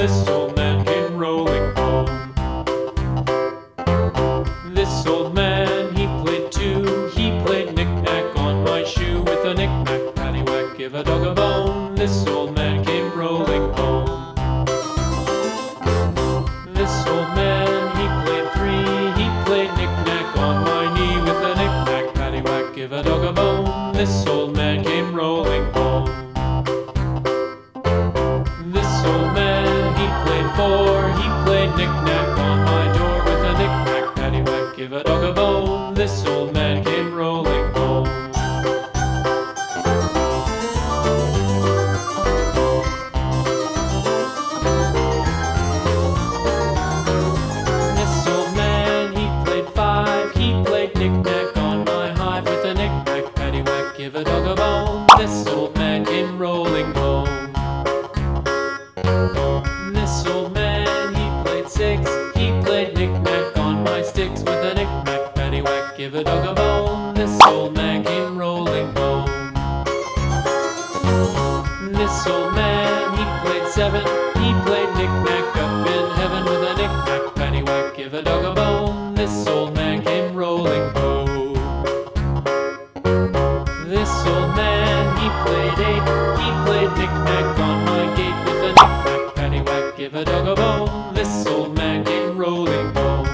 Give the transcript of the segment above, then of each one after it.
This old man came rolling home. This old man, he played too. He played knick-knack on my shoe. With a knick-knack, paddywhack, give a dog a bone. This old man came rolling home. This old man, he played three. He played knick-knack on my knee. With a knick-knack, paddywhack, give a dog a bone. This old man came rolling home. This old man, he played four. He played knick-knack on my door. With a knick-knack, paddywhack, give a dog a bone. This old man came rolling home. This old man, he played five. He played knick-knack on my hive. With a knick-knack, paddywhack, give a dog a bone. This old man came rolling home. This old man, he played six. He played knick-knack on my sticks. With a knick-knack, paddywhack, give a dog a bone. This old man came rolling home. This old man, he played seven. He played knick-knack up in heaven. With a knick-knack, paddywhack, give a dog a bone. This old man came rolling home. This old man, he played eight. He played knick-knack on my gate. With a knick-knack, paddywhack, give a dog a bone. This old man came rolling home.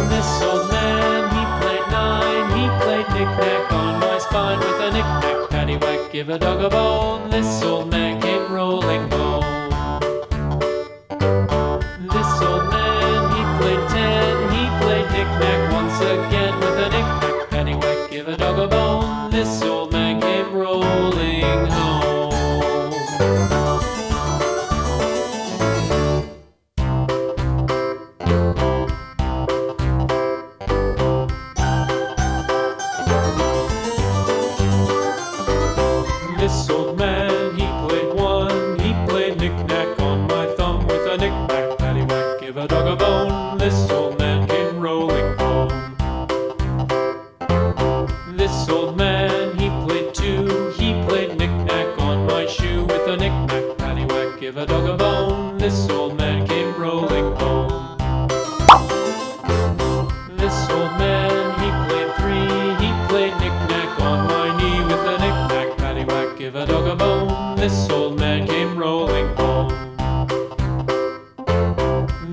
This old man, he played nine. He played knick-knack on my spine. With a knick-knack, paddywhack, give a dog a bone. This old man came rolling home. This old man, he played ten. He played knick-knack once again. With a knick-knack, paddywhack, give a dog a bone. This old man came rolling home. This old man, he played one. He played knick-knack on my thumb. With a knick-knack, paddywhack, give a dog a bone. This old man came rolling home. This old man, he played two. He played knick-knack on my shoe. With a knick-knack, paddywhack, give a dog a bone. This old man came rolling home. This old man, he played three. He played knick-knack on my knee. With a knick-knack, paddywhack, give a dog a bone. This old man came rolling home.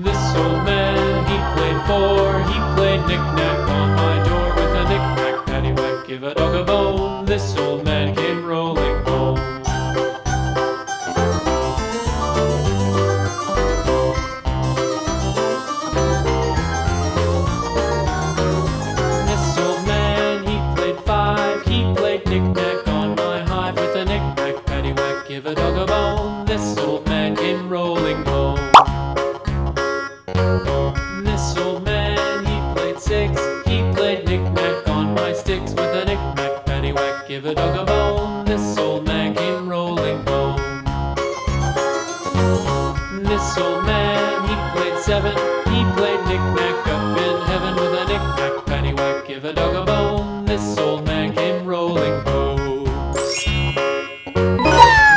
This old man, he played four. He played knick-knack on my door. With a knick-knack, paddywhack, give a dog a bone. This old man came rolling home. This old man, he played five. He played knick-knack on my hive. With a knick-knack, paddywhack, give a dog a bone. This old man came rolling home. This old man, he played six. He played knick-knack on my sticks. With a knick-knack, paddywhack, give a dog a bone. This old man came rolling home. This old man, he played seven. He played knick-knack up in heaven. With a knick-knack, paddywhack, give a dog a bone. This old man came rolling home.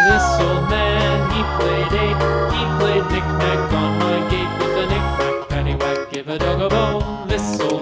This old man, he played eight. He played knick-knack on my gate. With a knick-knack, paddywhack, give a dog a bone. This old